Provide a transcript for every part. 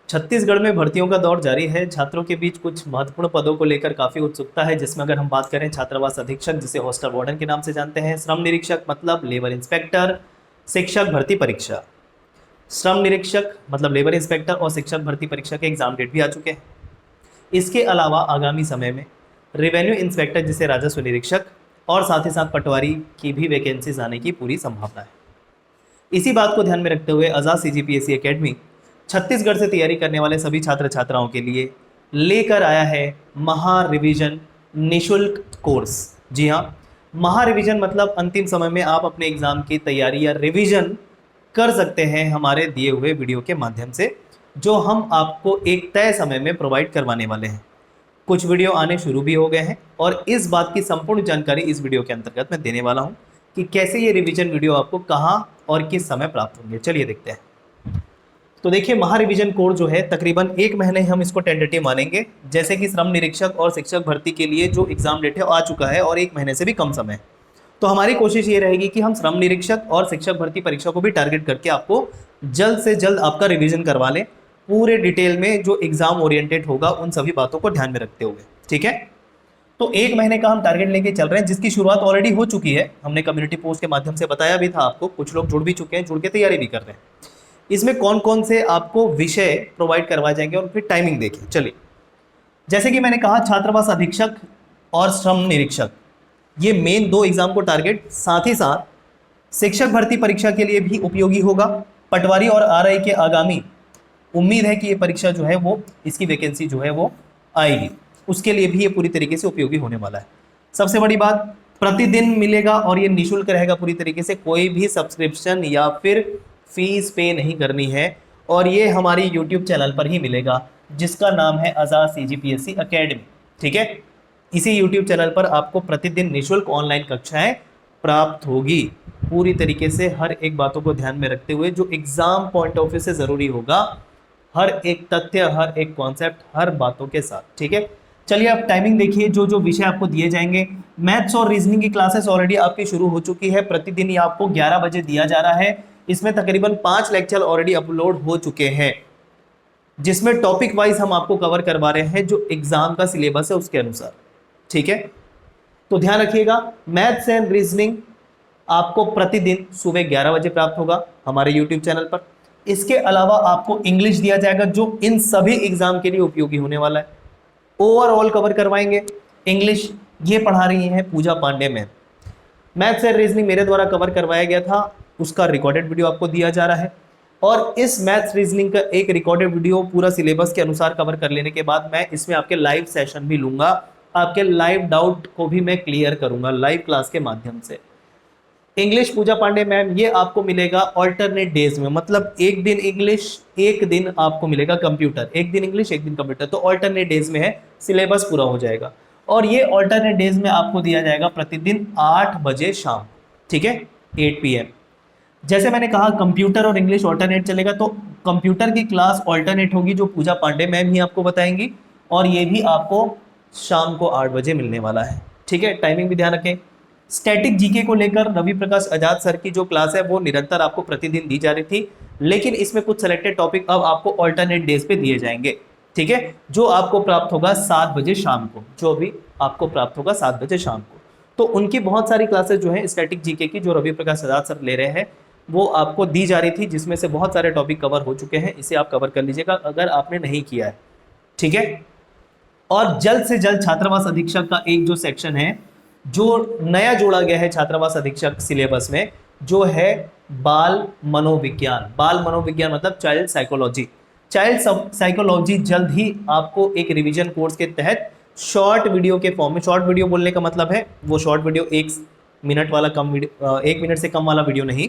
छत्तीसगढ़ में भर्तियों का दौर जारी है। छात्रों के बीच कुछ महत्वपूर्ण पदों को लेकर काफी उत्सुकता है, जिसमें अगर हम बात करें छात्रावास अधीक्षक, जिसे हॉस्टल वार्डन के नाम से जानते हैं, श्रम निरीक्षक मतलब लेबर इंस्पेक्टर, शिक्षक भर्ती परीक्षा। श्रम निरीक्षक मतलब लेबर इंस्पेक्टर और शिक्षक भर्ती परीक्षा के एग्जाम डेट भी आ चुके हैं। इसके अलावा आगामी समय में रेवेन्यू इंस्पेक्टर, जिसे राजस्व निरीक्षक, और साथ ही साथ पटवारी की भी वैकेंसीज आने की पूरी संभावना है। इसी बात को ध्यान में रखते हुए आजाद सीजीपीएससी एकेडमी छत्तीसगढ़ से तैयारी करने वाले सभी छात्र छात्राओं के लिए लेकर आया है महा रिवीजन निशुल्क कोर्स। जी हाँ, महा रिवीजन मतलब अंतिम समय में आप अपने एग्जाम की तैयारी या रिवीजन कर सकते हैं हमारे दिए हुए वीडियो के माध्यम से, जो हम आपको एक तय समय में प्रोवाइड करवाने वाले हैं। कुछ वीडियो आने शुरू भी हो गए हैं और इस बात की संपूर्ण जानकारी इस वीडियो के अंतर्गत मैं देने वाला हूं कि कैसे ये रिवीजन वीडियो आपको कहां और किस समय प्राप्त होंगे। चलिए देखते हैं। तो देखिए, महा रिवीजन कोर्स जो है तकरीबन 1 महीने हम इसको टेंटेटिव मानेंगे। जैसे कि श्रम निरीक्षक और शिक्षक भर्ती के लिए जो एग्जाम डेट है आ चुका है और 1 महीने से भी कम समय है, तो हमारी कोशिश ये रहेगी कि हम श्रम निरीक्षक और शिक्षक भर्ती परीक्षा को भी टारगेट करके आपको जल्द से जल्द आपका रिवीजन करवा लें, पूरे डिटेल में जो एग्जाम ओरिएंटेड होगा उन सभी बातों को ध्यान में रखते हुए। ठीक है, तो 1 महीने का हम टारगेट लेके चल रहे हैं, जिसकी शुरुआत ऑलरेडी हो चुकी है। हमने कम्युनिटी पोस्ट के माध्यम से बताया भी था आपको, कुछ लोग जुड़ भी चुके हैं, जुड़ के तैयारी भी कर रहे हैं। इसमें कौन कौन से आपको विषय प्रोवाइड करवाए जाएंगे और फिर टाइमिंग देखिए। चलिए, जैसे कि मैंने कहा, छात्रावास अधीक्षक और श्रम निरीक्षक ये मेन 2 एग्जाम को टारगेट, साथ ही साथ शिक्षक भर्ती परीक्षा के लिए भी उपयोगी होगा। पटवारी और आरआई के आगामी उम्मीद है कि ये परीक्षा जो है वो, इसकी वैकेंसी जो है वो आएगी, उसके लिए भी ये पूरी तरीके से उपयोगी होने वाला है। सबसे बड़ी बात, प्रतिदिन मिलेगा और ये निःशुल्क रहेगा पूरी तरीके से, कोई भी सब्सक्रिप्शन या फिर फीस पे नहीं करनी है, और ये हमारी यूट्यूब चैनल पर ही मिलेगा, जिसका नाम है आजाद सीजीपीएससी एकेडमी। ठीक है, इसी यूट्यूब चैनल पर आपको प्रतिदिन निःशुल्क ऑनलाइन कक्षाएं प्राप्त होगी, पूरी तरीके से हर एक बातों को ध्यान में रखते हुए, जो एग्जाम पॉइंट ऑफ व्यू से जरूरी होगा, हर एक तथ्य, हर एक कॉन्सेप्ट, हर बातों के साथ। ठीक है, चलिए अब टाइमिंग देखिए। जो जो विषय आपको दिए जाएंगे, मैथ्स और रीजनिंग की क्लासेस ऑलरेडी आपकी शुरू हो चुकी है। प्रतिदिन ये आपको 11 बजे दिया जा रहा है। इसमें तकरीबन 5 लेक्चर ऑलरेडी अपलोड हो चुके हैं, जिसमें टॉपिक वाइज हम आपको कवर करवा रहे हैं जो एग्जाम का सिलेबस है उसके अनुसार। ठीक है, तो ध्यान रखिएगा, मैथ्स एंड रीजनिंग आपको प्रतिदिन सुबह 11 बजे प्राप्त होगा हमारे यूट्यूब चैनल पर। इसके अलावा आपको इंग्लिश दिया जाएगा, जो इन सभी एग्जाम के लिए उपयोगी होने वाला है। ओवरऑल कवर करवाएंगे इंग्लिश, ये पढ़ा रही हैं Pooja Pandey ma'am. Maths and reasoning मेरे द्वारा कवर करवाया गया था, उसका रिकॉर्डेड वीडियो आपको दिया जा रहा है। और इस मैथ्स रीजनिंग का एक रिकॉर्डेड वीडियो पूरा सिलेबस के अनुसार कवर कर लेने के बाद मैं इसमें आपके लाइव सेशन भी लूंगा, आपके लाइव डाउट को भी मैं क्लियर करूंगा लाइव क्लास के माध्यम से। इंग्लिश पूजा पांडे मैम, ये आपको मिलेगा ऑल्टरनेट डेज में, मतलब एक दिन इंग्लिश, एक दिन आपको मिलेगा कंप्यूटर, एक दिन इंग्लिश एक दिन कंप्यूटर, तो ऑल्टरनेट डेज में है, सिलेबस पूरा हो जाएगा। और ये ऑल्टरनेट डेज में आपको दिया जाएगा प्रतिदिन 8 बजे शाम। ठीक है, 8 PM। जैसे मैंने कहा, कंप्यूटर और इंग्लिश ऑल्टरनेट चलेगा, तो कंप्यूटर की क्लास ऑल्टरनेट होगी, जो पूजा पांडे मैम ही आपको बताएंगी, और ये भी आपको शाम को 8 बजे मिलने वाला है। ठीक है, टाइमिंग भी ध्यान रखें। स्टैटिक जीके को लेकर रवि प्रकाश आजाद सर की जो क्लास है वो निरंतर आपको प्रतिदिन दी जा रही थी, लेकिन इसमें कुछ सेलेक्टेड टॉपिक अब आपको ऑल्टरनेट डेज पे दिए जाएंगे। ठीक है, जो आपको प्राप्त होगा 7 बजे शाम को, जो भी आपको प्राप्त होगा 7 बजे शाम को। तो उनकी बहुत सारी क्लासेस जो है स्टैटिक जीके की, जो रवि प्रकाश आजाद सर ले रहे हैं, वो आपको दी जा रही थी, जिसमें से बहुत सारे टॉपिक कवर हो चुके हैं। इसे आप कवर कर लीजिएगा अगर आपने नहीं किया है। ठीक है, और जल्द से जल्द छात्रावास अधीक्षक का एक जो सेक्शन है, जो नया जोड़ा गया है छात्रावास अधीक्षक सिलेबस में, जो है बाल मनोविज्ञान। बाल मनोविज्ञान मतलब चाइल्ड साइकोलॉजी। चाइल्ड साइकोलॉजी जल्द ही आपको एक रिवीजन कोर्स के तहत शॉर्ट वीडियो के फॉर्म में, शॉर्ट वीडियो बोलने का मतलब है वो शॉर्ट वीडियो 1 मिनट वाला, कम वीडियो, 1 मिनट से कम वाला वीडियो नहीं।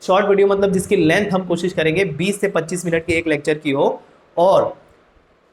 शॉर्ट वीडियो मतलब जिसकी लेंथ हम कोशिश करेंगे 20 से 25 मिनट के एक लेक्चर की हो, और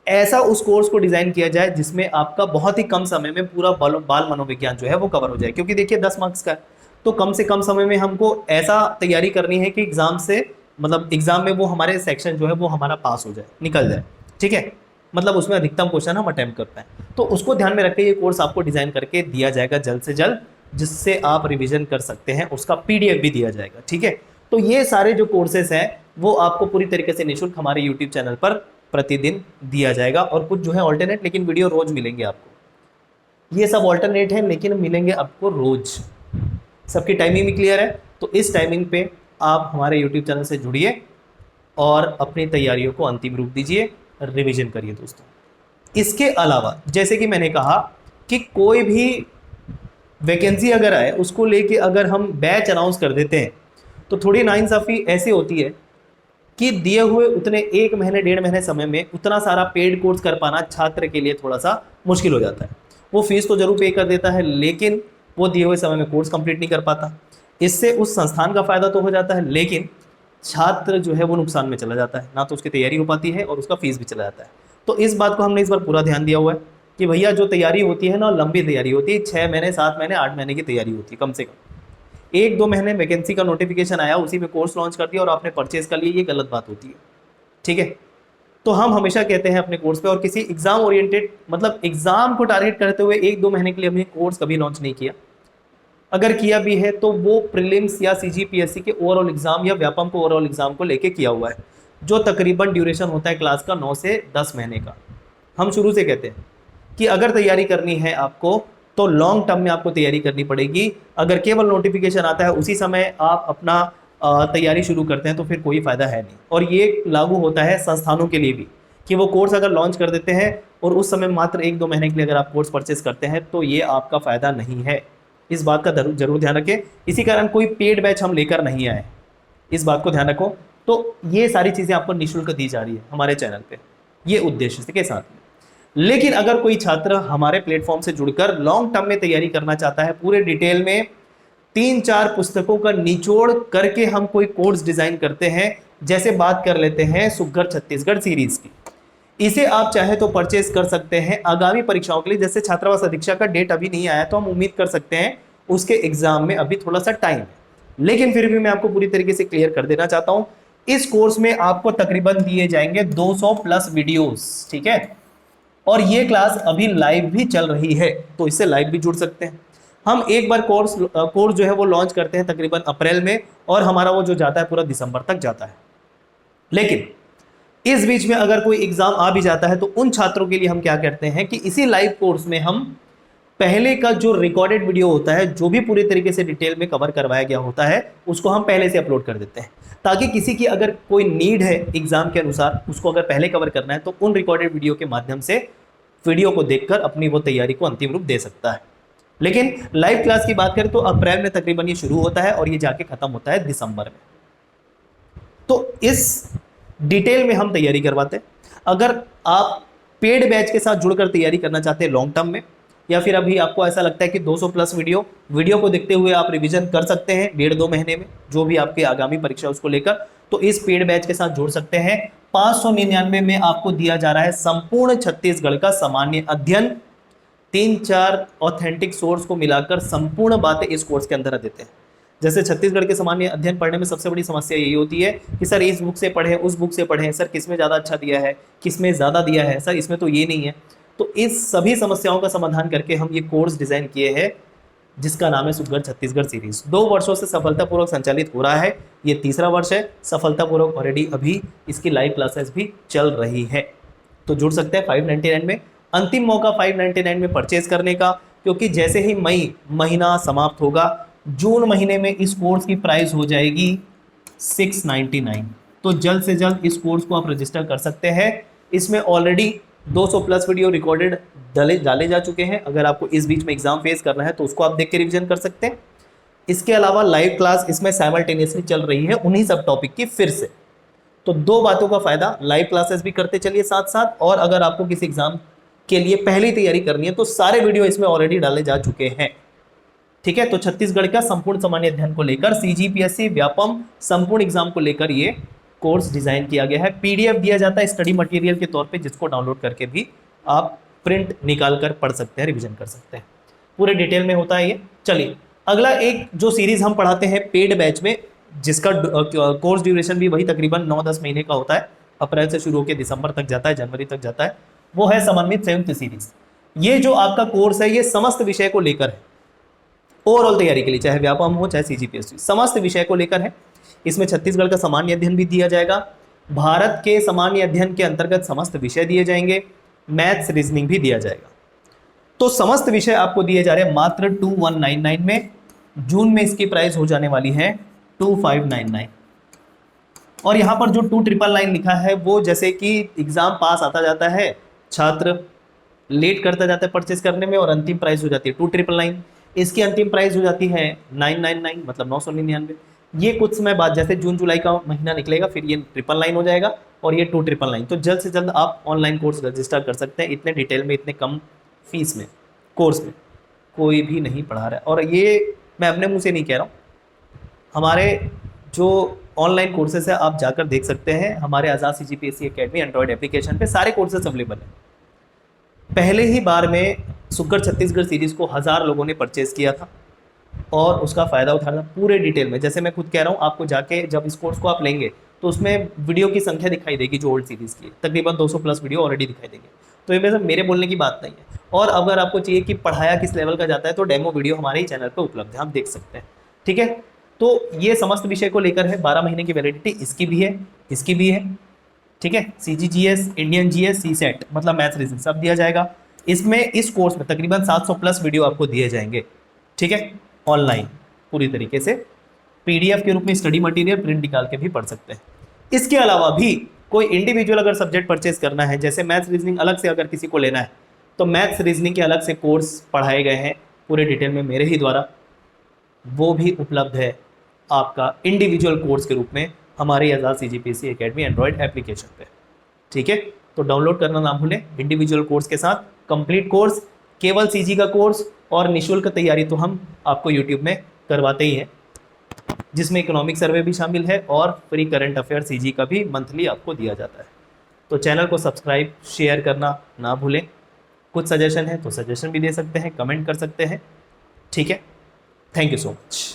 ऐसा उस कोर्स को डिजाइन किया जाए जिसमें आपका बहुत ही कम समय में पूरा बाल मनोविज्ञान जो है वो कवर हो जाए। क्योंकि देखिए 10 मार्क्स का है, तो कम से कम समय में हमको ऐसा तैयारी करनी है कि एग्जाम से, मतलब एग्जाम में वो हमारे सेक्शन जो है वो हमारा पास हो जाए, निकल जाए। ठीक है, मतलब उसमें अधिकतम क्वेश्चन हम अटेम्प्ट कर पाएं। तो उसको ध्यान में रख के ये कोर्स आपको डिजाइन करके दिया जाएगा जल्द से जल्द, जिससे आप रिविजन कर सकते हैं। उसका PDF भी दिया जाएगा। ठीक है, तो ये सारे जो कोर्सेस हैं वो आपको पूरी तरीके से निःशुल्क हमारे यूट्यूब चैनल पर प्रतिदिन दिया जाएगा, और कुछ जो है ऑल्टरनेट, लेकिन वीडियो रोज मिलेंगे आपको। ये सब ऑल्टरनेट है लेकिन मिलेंगे आपको रोज। सबकी टाइमिंग भी क्लियर है? तो इस टाइमिंग पे आप हमारे यूट्यूब चैनल से जुड़िए और अपनी तैयारियों को अंतिम रूप दीजिए, रिवीजन करिए दोस्तों। इसके अलावा जैसे कि मैंने कहा कि कोई भी वैकेंसी अगर आए उसको लेके अगर हम बैच अनाउंस कर देते हैं तो थोड़ी नाइंसाफ़ी ऐसी होती है कि दिए हुए उतने 1 महीने 1.5 महीने समय में उतना सारा पेड कोर्स कर पाना छात्र के लिए थोड़ा सा मुश्किल हो जाता है। वो फीस तो जरूर पे कर देता है लेकिन वो दिए हुए समय में कोर्स कंप्लीट नहीं कर पाता। इससे उस संस्थान का फायदा तो हो जाता है लेकिन छात्र जो है वो नुकसान में चला जाता है, ना तो उसकी तैयारी हो पाती है और उसका फीस भी चला जाता है। तो इस बात को हमने इस बार पूरा ध्यान दिया हुआ है कि भैया जो तैयारी होती है ना, लंबी तैयारी होती है, 6 महीने 7 महीने 8 महीने की तैयारी होती है कम से कम। 1-2 महीने वैकेंसी का नोटिफिकेशन आया, उसी में कोर्स लॉन्च कर दिया और आपने परचेज कर लिया, ये गलत बात होती है। ठीक है, तो हम हमेशा कहते हैं अपने कोर्स पे, और किसी एग्जाम ओरिएंटेड मतलब एग्जाम को टारगेट करते हुए 1-2 महीने के लिए हमने कोर्स कभी लॉन्च नहीं किया। अगर किया भी है तो वो प्रीलिम्स या सीजीपीएससी के ओवरऑल एग्जाम या व्यापम को ओवरऑल एग्जाम को लेके किया हुआ है, जो तकरीबन ड्यूरेशन होता है क्लास का 9 से 10 महीने का। हम शुरू से कहते हैं कि अगर तैयारी करनी है आपको तो लॉन्ग टर्म में आपको तैयारी करनी पड़ेगी। अगर केवल नोटिफिकेशन आता है उसी समय आप अपना तैयारी शुरू करते हैं तो फिर कोई फायदा है नहीं। और ये लागू होता है संस्थानों के लिए भी कि वो कोर्स अगर लॉन्च कर देते हैं और उस समय मात्र 1-2 महीने के लिए अगर आप कोर्स परचेस करते हैं तो ये आपका फायदा नहीं है। इस बात का जरूर ध्यान रखें। इसी कारण कोई पेड बैच हम लेकर नहीं आए, इस बात को ध्यान रखो। तो ये सारी चीज़ें आपको निःशुल्क दी जा रही है हमारे चैनल पे, ये उद्देश्य के साथ में। लेकिन अगर कोई छात्र हमारे प्लेटफॉर्म से जुड़कर लॉन्ग टर्म में तैयारी करना चाहता है, पूरे डिटेल में 3-4 पुस्तकों का निचोड़ करके हम कोई कोर्स डिजाइन करते हैं, जैसे बात कर लेते हैं सुघ्घर छत्तीसगढ़ सीरीज की। इसे आप चाहे तो परचेस कर सकते हैं आगामी परीक्षाओं के लिए। जैसे छात्रावास अधीक्षक का डेट अभी नहीं आया तो हम उम्मीद कर सकते हैं उसके एग्जाम में अभी थोड़ा सा टाइम है, लेकिन फिर भी मैं आपको पूरी तरीके से क्लियर कर देना चाहता हूं। इस कोर्स में आपको तकरीबन दिए जाएंगे 200 प्लस वीडियोस, ठीक है, और ये क्लास अभी लाइव भी चल रही है तो इससे लाइव भी जुड़ सकते हैं। हम एक बार कोर्स जो है वो लॉन्च करते हैं तकरीबन अप्रैल में, और हमारा वो जो जाता है पूरा दिसंबर तक जाता है। लेकिन इस बीच में अगर कोई एग्जाम आ भी जाता है तो उन छात्रों के लिए हम क्या करते हैं कि इसी लाइव कोर्स में हम पहले का जो रिकॉर्डेड वीडियो होता है, जो भी पूरी तरीके से डिटेल में कवर करवाया गया होता है, उसको हम पहले से अपलोड कर देते हैं, ताकि किसी की अगर कोई नीड है एग्जाम के अनुसार उसको अगर पहले कवर करना है तो उन रिकॉर्डेड वीडियो के माध्यम से वीडियो को देखकर अपनी वो तैयारी को अंतिम रूप दे सकता है। लेकिन लाइव क्लास की बात करें तो अप्रैल में तकरीबन ये शुरू होता है और ये जाके खत्म होता है दिसंबर में। तो इस डिटेल में हम तैयारी करवाते हैं। अगर आप पेड बैच के साथ जुड़कर तैयारी करना चाहते हैं लॉन्ग टर्म में, या फिर अभी आपको ऐसा लगता है कि 200 प्लस वीडियो को देखते हुए आप रिवीजन कर सकते हैं 1.5-2 महीने में जो भी आपके आगामी परीक्षा उसको लेकर, तो इस पेड बैच के साथ जुड़ सकते हैं। 599 में आपको दिया जा रहा है संपूर्ण छत्तीसगढ़ का सामान्य अध्ययन। 3-4 ऑथेंटिक सोर्स को मिलाकर संपूर्ण बातें इस कोर्स के अंदर देते हैं। जैसे छत्तीसगढ़ के सामान्य अध्ययन पढ़ने में सबसे बड़ी समस्या यही होती है कि सर इस बुक से पढ़ें, उस बुक से पढ़ें, सर किस में ज़्यादा अच्छा दिया है, किस में ज़्यादा दिया है, सर इसमें तो ये नहीं है। तो इस सभी समस्याओं का समाधान करके हम ये कोर्स डिज़ाइन किए हैं जिसका नाम है सुघ्घर छत्तीसगढ़ सीरीज। 2 वर्षों से सफलतापूर्वक संचालित हो रहा है, ये तीसरा वर्ष है सफलतापूर्वक। ऑलरेडी अभी इसकी लाइव क्लासेस भी चल रही है, तो जुड़ सकते हैं 599 में। अंतिम मौका 599 में परचेज करने का, क्योंकि जैसे ही मई महीना समाप्त होगा, जून महीने में इस कोर्स की प्राइस हो जाएगी 699। तो जल्द से जल्द इस कोर्स को आप रजिस्टर कर सकते हैं। इसमें ऑलरेडी 200 प्लस वीडियो रिकॉर्डेड डाले जा चुके हैं। अगर आपको इस बीच में एग्जाम फेस करना है तो उसको आप देख के रिवीजन कर सकते हैं। इसके अलावा लाइव क्लास इसमें साइमल्टेनियसली चल रही है उन्हीं सब टॉपिक की फिर से। तो 2 बातों का फायदा, लाइव क्लासेस भी करते चलिए साथ साथ, और अगर आपको किसी एग्जाम के लिए पहली तैयारी करनी है तो सारे वीडियो इसमें ऑलरेडी डाले जा चुके हैं। ठीक है, तो छत्तीसगढ़ का संपूर्ण सामान्य अध्ययन को लेकर, सीजीपीएससी व्यापम संपूर्ण एग्जाम को लेकर ये कोर्स डिजाइन किया गया है। पीडीएफ दिया जाता है स्टडी मटेरियल के तौर पे, जिसको डाउनलोड करके भी आप प्रिंट निकाल कर पढ़ सकते हैं, रिवीजन कर सकते हैं। पूरे डिटेल में होता है ये। चलिए अगला एक जो सीरीज हम पढ़ाते हैं पेड बैच में, जिसका कोर्स ड्यूरेशन भी वही तकरीबन 9-10 महीने का होता है, अप्रैल से शुरू होकर दिसंबर तक जाता है, जनवरी तक जाता है, वो है समन्वित संयुक्त सीरीज। ये जो आपका कोर्स है ये समस्त विषय को लेकर है, ओवरऑल तैयारी के लिए, चाहे व्यापम हो चाहे सीजीपीएससी, समस्त विषय को लेकर है। इसमें छत्तीसगढ़ का सामान्य अध्ययन भी दिया जाएगा, भारत के सामान्य अध्ययन के अंतर्गत समस्त विषय दिए जाएंगे, मैथ्स रीजनिंग भी दिया जाएगा। तो समस्त विषय आपको दिए जा रहे हैं मात्र 2199 में। जून में इसकी प्राइस हो जाने वाली है 2599। और यहाँ पर जो 2999 लिखा है वो जैसे कि एग्जाम पास आता जाता है, छात्र लेट करता जाता है परचेस करने में और अंतिम प्राइस हो जाती है 2999। इसकी अंतिम प्राइस हो जाती है 999, मतलब 999। ये कुछ समय बाद जैसे जून जुलाई का महीना निकलेगा फिर ये 999 हो जाएगा और ये 2999। तो जल्द से जल्द आप ऑनलाइन कोर्स रजिस्टर कर सकते हैं। इतने डिटेल में, इतने कम फीस में कोर्स में कोई भी नहीं पढ़ा रहा है। और ये मैं अपने मुंह से नहीं कह रहा हूँ, हमारे जो ऑनलाइन कोर्सेज है आप जाकर देख सकते हैं। हमारे आज़ाद CGPSC एकेडमी एंड्रॉयड एप्लीकेशन पे सारे कोर्सेज अवेलेबल हैं। पहले ही बार में सुकर छत्तीसगढ़ सीरीज़ को 1000 लोगों ने परचेज़ किया था और उसका फ़ायदा उठाना पूरे डिटेल में। जैसे मैं खुद कह रहा हूँ, आपको जाके जब इस कोर्स को आप लेंगे तो उसमें वीडियो की संख्या दिखाई देगी जो ओल्ड सीरीज़ की है, तकरीबन 200 प्लस वीडियो ऑलरेडी दिखाई देंगे। तो ये मेरे बोलने की बात नहीं है। और अगर आपको चाहिए कि पढ़ाया किस लेवल का जाता है तो डेमो वीडियो हमारे ही चैनल पर उपलब्ध है, आप देख सकते हैं। ठीक है, तो ये समस्त विषय को लेकर है। 12 महीने की वैलिडिटी इसकी भी है, इसकी भी है। ठीक है, CGGS, इंडियन GS, CSET मतलब मैथ्स रीजनिंग सब दिया जाएगा इसमें। इस कोर्स में तकरीबन 700 प्लस वीडियो आपको दिए जाएंगे। ठीक है, ऑनलाइन पूरी तरीके से PDF के रूप में स्टडी मटेरियल प्रिंट निकाल के भी पढ़ सकते हैं। इसके अलावा भी कोई इंडिविजुअल अगर सब्जेक्ट परचेज करना है, जैसे मैथ्स रीजनिंग अलग से अगर किसी को लेना है तो मैथ्स रीजनिंग के अलग से कोर्स पढ़ाए गए हैं पूरे डिटेल में मेरे ही द्वारा, वो भी उपलब्ध है आपका इंडिविजुअल कोर्स के रूप में हमारे आज़ाद CGPSC एकेडमी एंड्रॉयड एप्लीकेशन पे। ठीक है, तो डाउनलोड करना ना भूलें। इंडिविजुअल कोर्स के साथ कंप्लीट कोर्स, केवल CG का कोर्स और निःशुल्क तैयारी तो हम आपको यूट्यूब में करवाते ही हैं, जिसमें इकोनॉमिक सर्वे भी शामिल है और फ्री करंट अफेयर CG का भी मंथली आपको दिया जाता है। तो चैनल को सब्सक्राइब, शेयर करना ना भूलें। कुछ सजेशन है तो सजेशन भी दे सकते हैं, कमेंट कर सकते हैं। ठीक है, थैंक यू सो मच।